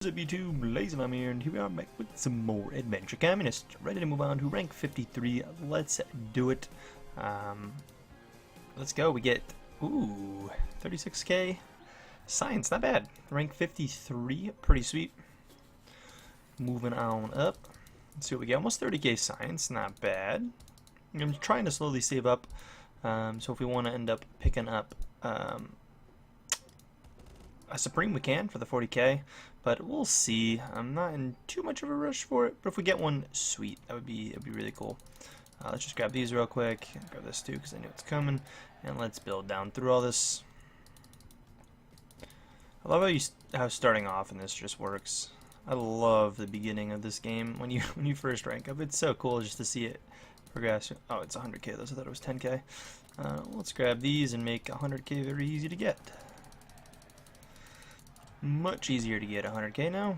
What's up YouTube, LazeeLlama here, and here we are back with some more Adventure Communist. Ready to move on to rank 53. Let's do it. Let's go. We get, 36k. Science, not bad. Rank 53, pretty sweet. Moving on up. Let's see what we get. Almost 30k science, not bad. I'm trying to slowly save up. So if we want to end up picking up a Supreme, we can for the 40k, but we'll see. I'm not in too much of a rush for it, but if we get one, sweet. It'd be really cool. Let's just grab these real quick. Grab this too because I knew it's coming, and let's build down through all this. I love how starting off in this just works. I love the beginning of this game when you first rank up. It's so cool just to see it progress. Oh, it's 100k. Those I thought it was 10k. Let's grab these and make 100k very easy to get. Much easier to get 100k now.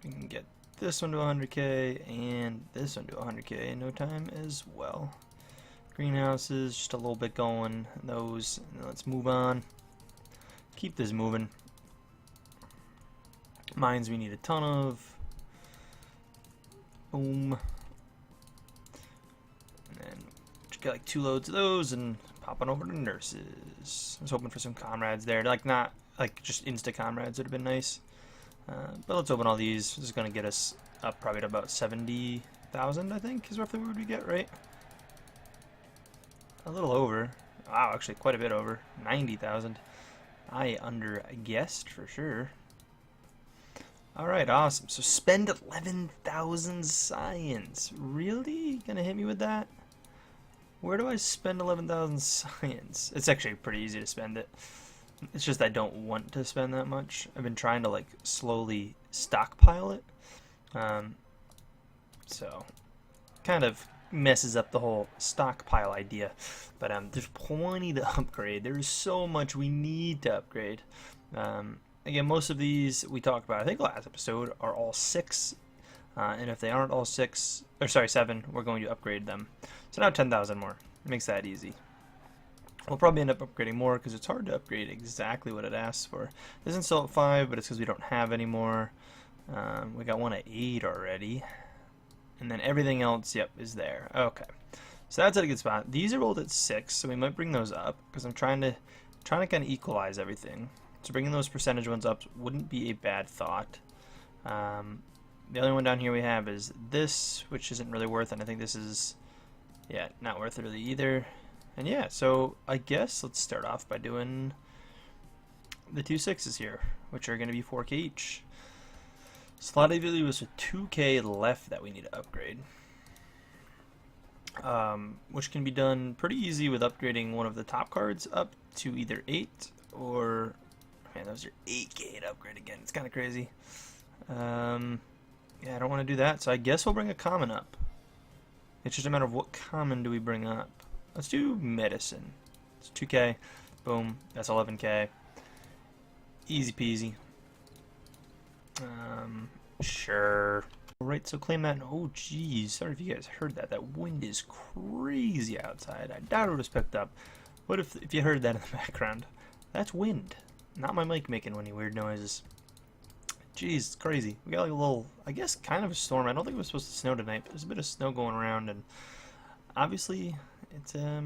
We can get this one to 100k and this one to 100k in no time as well. Greenhouses, just a little bit going. Those, and let's move on. Keep this moving. Mines we need a ton of. Boom. And then just get like 2 loads of those and popping over to nurses. I was hoping for some comrades there, not just insta comrades would have been nice. But let's open all these. This is going to get us up probably to about 70,000, I think, is roughly what we get, right? A little over. Wow, actually quite a bit over. 90,000. I under-guessed for sure. Alright, awesome. So spend 11,000 science. Really? Gonna hit me with that? Where do I spend 11,000 science? It's actually pretty easy to spend it. It's just I don't want to spend that much. I've been trying to slowly stockpile it. So kind of messes up the whole stockpile idea. But there's plenty to upgrade. There's so much we need to upgrade. Again, most of these we talked about, I think last episode, are all 6. And if they aren't all 7, we're going to upgrade them. So now 10,000 more. Makes that easy. We'll probably end up upgrading more because it's hard to upgrade exactly what it asks for. It isn't still at 5, but it's because we don't have any more. We got one at 8 already. And then everything else, yep, is there. Okay. So that's at a good spot. These are rolled at 6, so we might bring those up because I'm trying to kind of equalize everything. So bringing those percentage ones up wouldn't be a bad thought. The only one down here we have is this, which isn't really worth it. I think this is, yeah, not worth it really either. And yeah, so I guess let's start off by doing the 2 6s here, which are going to be 4k each. Slot ability was with 2k left that we need to upgrade. Which can be done pretty easy with upgrading one of the top cards up to either 8 or, man, those are 8k to upgrade again. It's kind of crazy. Yeah, I don't want to do that, so I guess we'll bring a common up. It's just a matter of what common do we bring up. Let's do medicine. It's 2k. Boom. That's 11k. Easy peasy. Sure. Alright, so claim that. Oh, geez. Sorry if you guys heard that. That wind is crazy outside. I doubt it would have picked up. What if you heard that in the background? That's wind. Not my mic making any weird noises. Jeez, it's crazy. We got a little, I guess, kind of a storm. I don't think it was supposed to snow tonight, but there's a bit of snow going around, and obviously it's a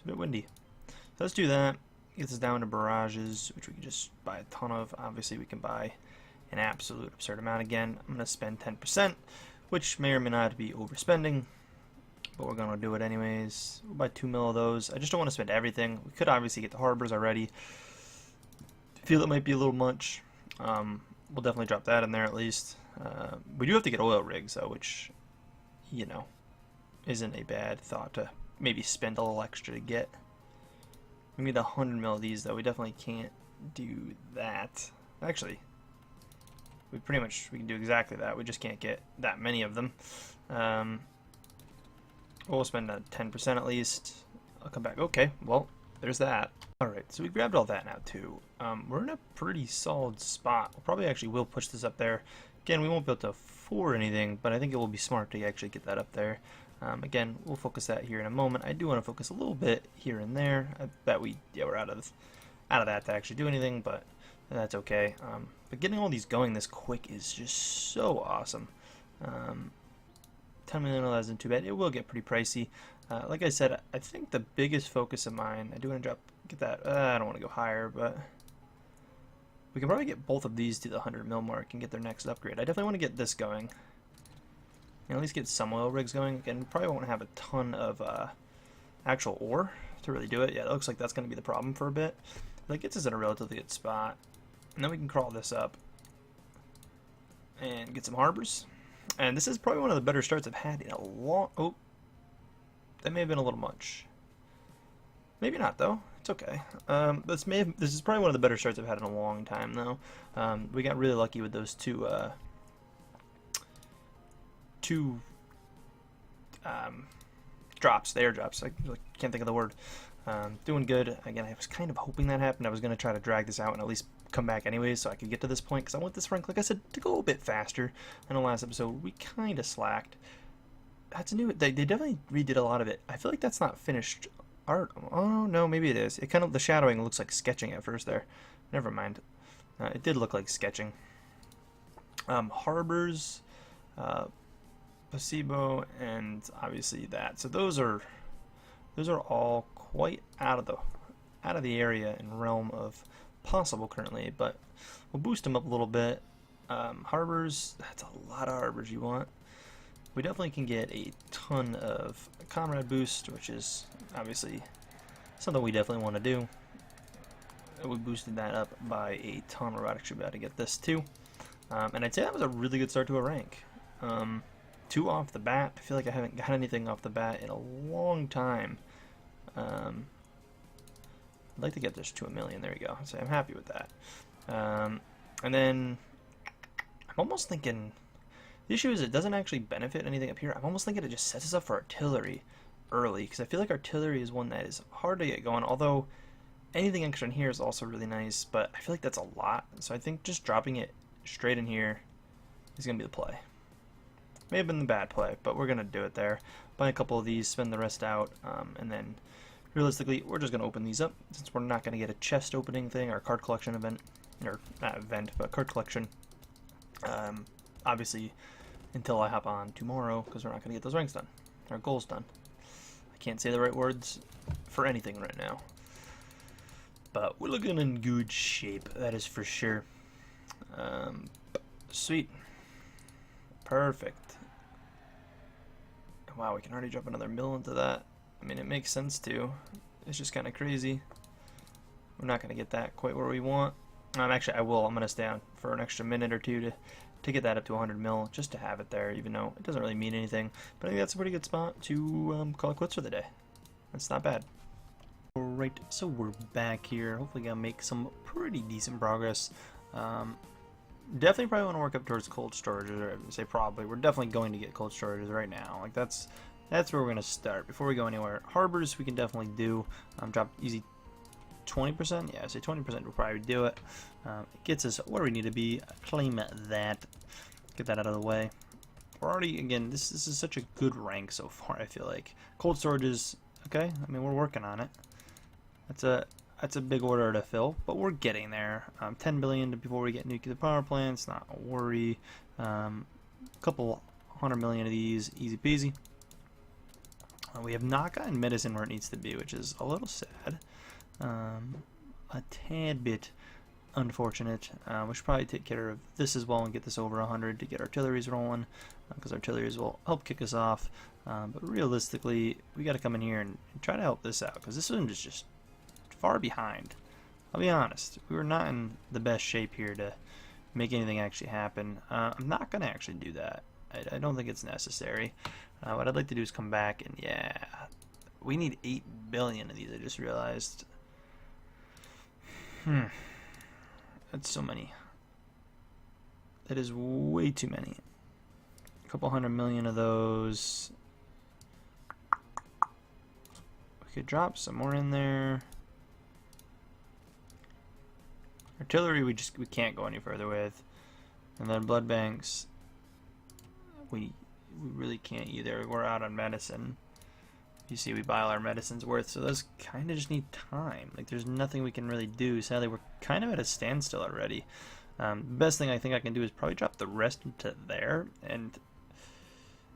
bit windy. So let's do that. Gets us down to barrages, which we can just buy a ton of. Obviously, we can buy an absolute absurd amount again. I'm going to spend 10%, which may or may not be overspending, but we're going to do it anyways. We'll buy 2 mil of those. I just don't want to spend everything. We could obviously get the harbors already. Feel it might be a little much. We'll definitely drop that in there at least. We do have to get oil rigs, though, which, you know, isn't a bad thought to maybe spend a little extra to get. We need 100 mil of these, though. We definitely can't do that. Actually, we can do exactly that. We just can't get that many of them. We'll spend 10% at least. I'll come back. Okay, well, there's that. Alright, so we grabbed all that now, too. We're in a pretty solid spot. We'll probably actually will push this up there. Again, we won't be able to afford anything, but I think it will be smart to actually get that up there. Again, we'll focus that here in a moment. I do want to focus a little bit here and there. I bet we're out of that to actually do anything, but That's okay. But getting all these going this quick is just so awesome. 10 million isn't too bad. It will get pretty pricey. Like I said, I think the biggest focus of mine, I do want to get that, I don't want to go higher, but we can probably get both of these to the 100 mil mark and get their next upgrade. I definitely want to get this going. And at least get some oil rigs going. Again, we probably won't have a ton of actual ore to really do it. Yeah, it looks like that's going to be the problem for a bit. That gets us in a relatively good spot. And then we can crawl this up and get some harbors. And this is probably one of the better starts I've had in a long... Oh, that may have been a little much. Maybe not, though. It's okay. This is probably one of the better starts I've had in a long time, though. We got really lucky with those two drops, the airdrops. I can't think of the word. Doing good. Again, I was kind of hoping that happened. I was going to try to drag this out and at least come back anyways so I could get to this point, because I want this rank, like I said, to go a bit faster. In the last episode, we kind of slacked. That's new. They definitely redid a lot of it. I feel like that's not finished art. Oh, no, maybe it is. It kind of, the shadowing looks like sketching at first there. Never mind. It did look like sketching. Harbors, placebo, and obviously that. So those are all quite out of the area and realm of possible currently, but we'll boost them up a little bit. Harbors, that's a lot of harbors you want. We definitely can get a ton of comrade boost, which is obviously something we definitely want to do. We boosted that up by a ton. We're actually about to get this too. And I'd say that was a really good start to a rank. 2 off the bat. I feel like I haven't got anything off the bat in a long time. I'd like to get this to 1 million. There we go. So I'm happy with that. And then I'm almost thinking the issue is it doesn't actually benefit anything up here. I'm almost thinking it just sets us up for artillery early, because I feel like artillery is one that is hard to get going, although anything extra in here is also really nice, but I feel like that's a lot. So I think just dropping it straight in here is going to be the play. May have been the bad play, but we're going to do it there. Buy a couple of these, spend the rest out, and then realistically, we're just going to open these up, since we're not going to get a chest opening thing or card collection event, or not event, but card collection. Obviously, until I hop on tomorrow, because we're not going to get those ranks done, our goals done. I can't say the right words for anything right now. But we're looking in good shape, that is for sure. Sweet. Perfect. Wow, we can already drop another mill into that. I mean, it makes sense to. It's just kind of crazy. We're not going to get that quite where we want. Actually, I will. I'm going to stay on for an extra minute or two to get that up to 100 mil, just to have it there, even though it doesn't really mean anything. But I think that's a pretty good spot to call it quits for the day. That's not bad. Alright, so we're back here. Hopefully gonna make some pretty decent progress. Definitely probably want to work up towards cold storage, or I say probably. We're definitely going to get cold storages right now. Like that's where we're going to start before we go anywhere. Harbors we can definitely do. Drop easy 20%. Yeah, I say 20% will probably do it. It gets us where we need to be. Claim that. Get that out of the way. We're already, again, this is such a good rank so far, I feel like. Cold storage is okay. I mean, we're working on it. That's a big order to fill, but we're getting there. 10 billion before we get nuclear power plants, not a worry. Couple 100 million of these, easy peasy. We have not gotten medicine where it needs to be, which is a little sad. A tad bit unfortunate. We should probably take care of this as well and get this over 100 to get artilleries rolling, because artilleries will help kick us off. But realistically, we got to come in here and try to help this out, because this one is just far behind. I'll be honest, we were not in the best shape here to make anything actually happen. I'm not going to actually do that. I don't think it's necessary. What I'd like to do is come back and, yeah, we need 8 billion of these, I just realized. That's so many. That is way too many. A couple 100 million of those. We could drop some more in there. Artillery we can't go any further with. And then blood banks we really can't either. We're out on medicine. You see, we buy all our medicine's worth, so those kind of just need time. Like, there's nothing we can really do. Sadly, we're kind of at a standstill already. The best thing I think I can do is probably drop the rest into there, and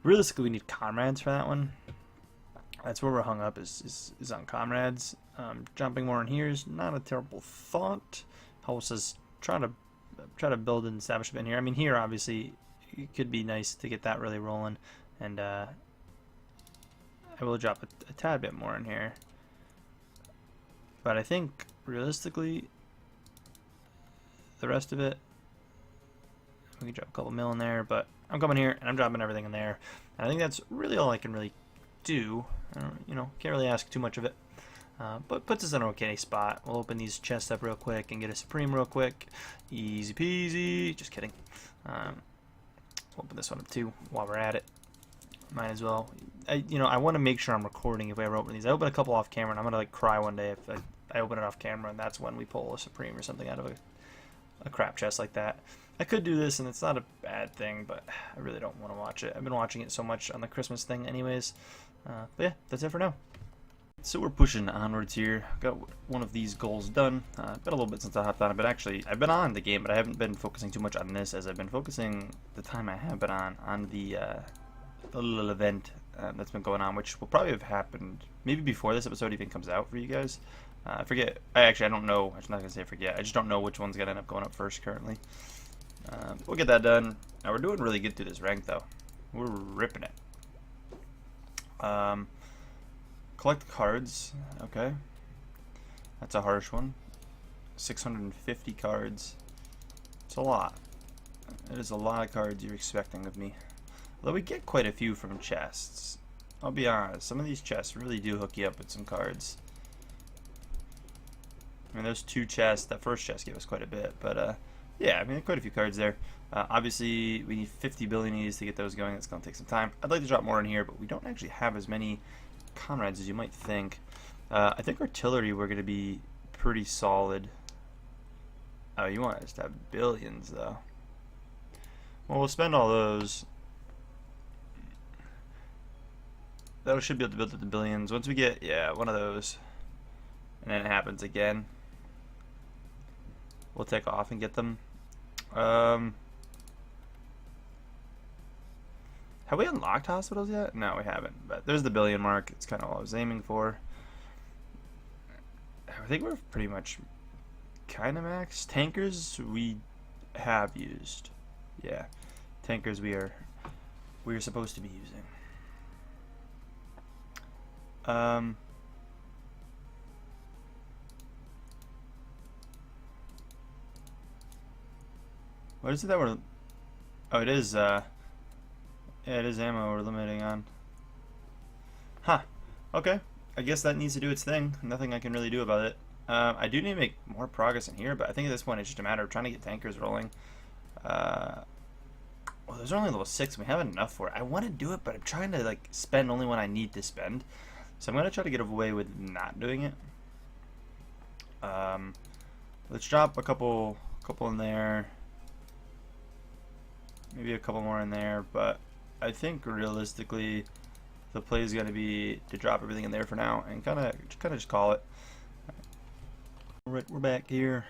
realistically, we need comrades for that one. That's where we're hung up, is on comrades. Jumping more in here is not a terrible thought. Helps us try to build an establishment here. I mean, here obviously it could be nice to get that really rolling, and I will drop a tad bit more in here. But I think realistically, the rest of it, we can drop a couple mil in there. But I'm coming here and I'm dropping everything in there. And I think that's really all I can really do. I don't, you know, can't really ask too much of it. But puts us in an okay spot. We'll open these chests up real quick and get a Supreme real quick. Easy peasy. Just kidding. Open this one up too while we're at it. Might as well. I want to make sure I'm recording if I ever open these. I open a couple off camera and I'm gonna like cry one day if I open it off camera and that's when we pull a Supreme or something out of a crap chest like that. I could do this and it's not a bad thing, but I really don't want to watch it. I've been watching it so much on the Christmas thing anyways. But yeah, that's it for now. So we're pushing onwards here. Got one of these goals done. Been a little bit since I hopped on it, but actually I've been on the game, but I haven't been focusing too much on this as I've been focusing the time I have been on the little event that's been going on, which will probably have happened maybe before this episode even comes out for you guys. I forget. I don't know. I'm not gonna say forget. I just don't know which one's gonna end up going up first currently. We'll get that done. Now we're doing really good through this rank though. We're ripping it. Collect cards. Okay, that's a harsh one. 650 cards. It's a lot. It is a lot of cards you're expecting of me. Although we get quite a few from chests. I'll be honest, some of these chests really do hook you up with some cards. I mean, those two chests, that first chest gave us quite a bit, but yeah, I mean, quite a few cards there. Obviously, we need 50 billion of these to get those going. That's going to take some time. I'd like to drop more in here, but we don't actually have as many comrades as you might think. I think artillery, we're going to be pretty solid. Oh, you want us to have billions, though. Well, we'll spend all those. That should be able to build up the billions. Once we get, yeah, one of those, and then it happens again, we'll take off and get them. Have we unlocked hospitals yet? No, we haven't. But there's the billion mark. It's kind of what I was aiming for. I think we're pretty much kind of max. Tankers we have used. Yeah, tankers we're supposed to be using. What is it that we're... Oh, it is, yeah, it is ammo we're limiting on. Huh. Okay. I guess that needs to do its thing. Nothing I can really do about it. I do need to make more progress in here, but I think at this point it's just a matter of trying to get tankers rolling. Well, those are only level 6, and we have enough for it. I want to do it, but I'm trying to, like, spend only when I need to spend. So I'm going to try to get away with not doing it. Let's drop a couple in there. Maybe a couple more in there, but I think realistically the play is going to be to drop everything in there for now and kind of just call it. Alright, we're back here,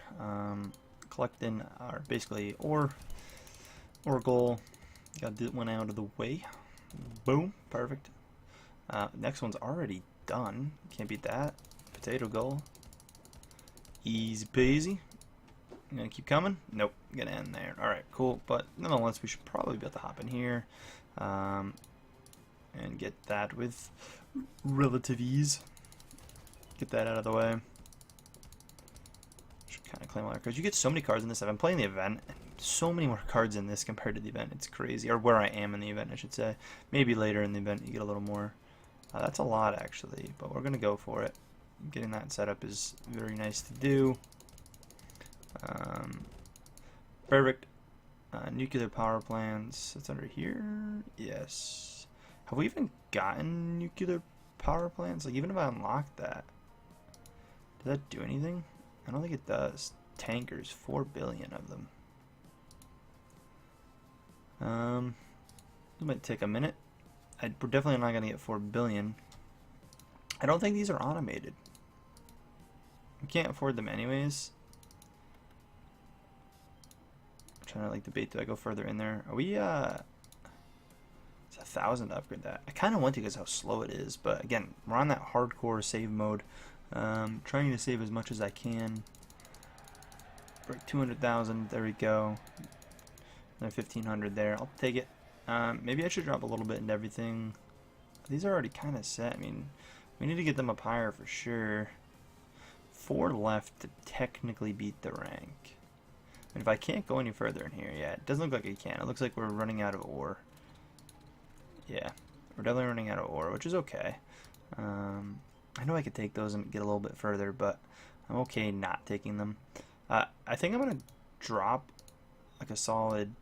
collecting our basically ore goal. Got that one out of the way. Boom, perfect. Next one's already done. Can't beat that. Potato goal. Easy peasy. I'm gonna keep coming. Nope, gonna end there. Alright, cool. But nonetheless, we should probably be able to hop in here and get that with relative ease. Get that out of the way. Should kind of claim all our cards. You get so many cards in this. I've been playing the event, and so many more cards in this compared to the event. It's crazy. Or where I am in the event, I should say. Maybe later in the event you get a little more. That's a lot, actually, but we're gonna go for it. Getting that set up is very nice to do. Perfect. Nuclear power plants. It's under here. Yes. Have we even gotten nuclear power plants? Like, even if I unlocked that, does that do anything? I don't think it does. Tankers, 4 billion of them. It might take a minute. We're definitely not gonna get 4 billion. I don't think these are automated. We can't afford them anyways. I'm trying to like debate, do I go further in there? Are we it's 1,000 to upgrade that. I kind of want to because how slow it is, but again, we're on that hardcore save mode. Trying to save as much as I can. Break 200,000, there we go. Another 1,500 there, I'll take it. Maybe I should drop a little bit into everything. These are already kind of set. I mean, we need to get them up higher for sure. 4 left to technically beat the rank. And if I can't go any further in here, yeah, it doesn't look like I can. It looks like we're running out of ore. Yeah, we're definitely running out of ore, which is okay. I know I could take those and get a little bit further, but I'm okay not taking them. I think I'm going to drop like a solid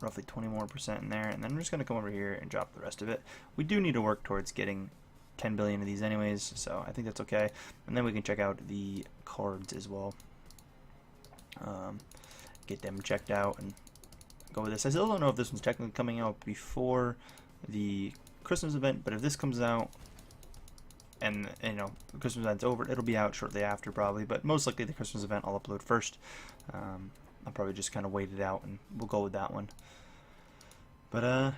roughly 20% more in there, and then I'm just going to come over here and drop the rest of it. We do need to work towards getting 10 billion of these anyways, so I think that's okay. And then we can check out the cards as well. Get them checked out and go with this. I still don't know if this one's technically coming out before the Christmas event, but if this comes out and you know the Christmas event's over, it'll be out shortly after probably, but most likely the Christmas event I'll upload first. I'll probably just kind of wait it out and we'll go with that one. But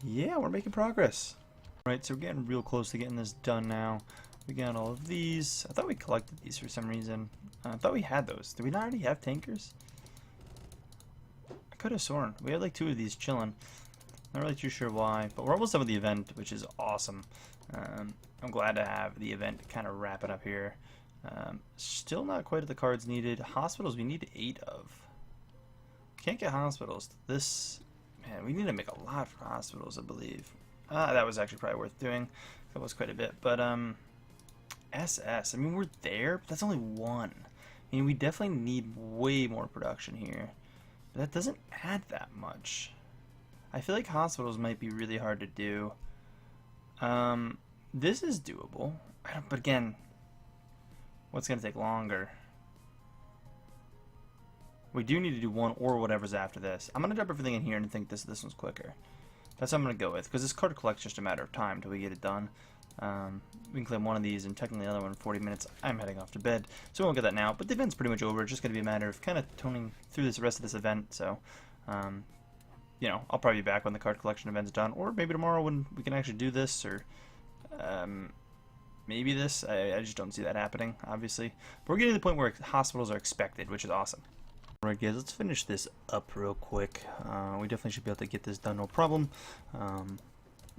yeah, we're making progress. Right, so we're getting real close to getting this done now. We got all of these. I thought we collected these for some reason. I thought we had those. Did we not already have tankers? I could have sworn. We had like 2 of these chilling. Not really too sure why, but we're almost done with the event, which is awesome. I'm glad to have the event kind of wrap it up here. Still not quite at the cards needed. Hospitals we need 8 of. Can't get hospitals. This, man, we need to make a lot for hospitals, I believe. That was actually probably worth doing. That was quite a bit. But SS, I mean, we're there, but that's only 1. I mean, we definitely need way more production here. But that doesn't add that much. I feel like hospitals might be really hard to do. This is doable. But again, what's going to take longer? We do need to do 1 or whatever's after this. I'm going to drop everything in here and think this one's quicker. That's what I'm going to go with, because this card collect's just a matter of time till we get it done. We can claim one of these and technically the other one in 40 minutes. I'm heading off to bed, so we won't get that now. But the event's pretty much over. It's just going to be a matter of kind of toning through this rest of this event. So, you know, I'll probably be back when the card collection event's done, or maybe tomorrow when we can actually do this, or maybe this. I just don't see that happening, obviously. But we're getting to the point where hospitals are expected, which is awesome. Alright guys, let's finish this up real quick. We definitely should be able to get this done, no problem.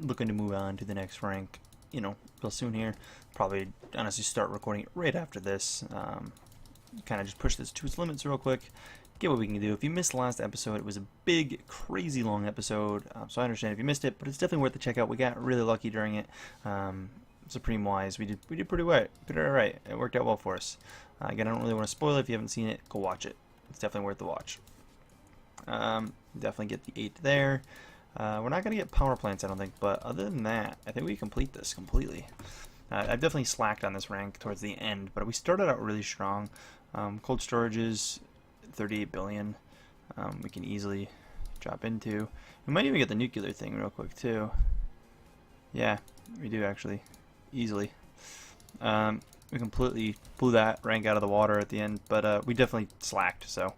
Looking to move on to the next rank, you know, real soon here. Probably honestly start recording it right after this. Kind of just push this to its limits real quick. Get what we can do. If you missed the last episode, it was a big, crazy long episode. So I understand if you missed it, but it's definitely worth the check out. We got really lucky during it. Supreme wise, we did pretty well. Did all right. It worked out well for us. Again, I don't really want to spoil it. If you haven't seen it, go watch it. It's definitely worth the watch. Definitely get the 8 there. We're not going to get power plants, I don't think, but other than that, I think we complete this completely. I've definitely slacked on this rank towards the end, but we started out really strong. Cold storages, 38 billion. We can easily drop into. We might even get the nuclear thing real quick, too. Yeah, we do actually. Easily. We completely blew that rank out of the water at the end, but we definitely slacked, so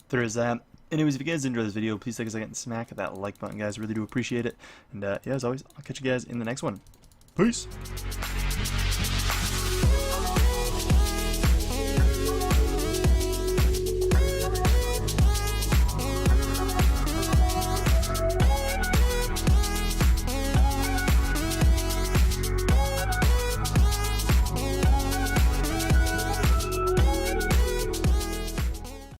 there is that. Anyways, if you guys enjoyed this video, please take a second and smack that like button, guys. Really do appreciate it. And yeah, as always, I'll catch you guys in the next one. Peace!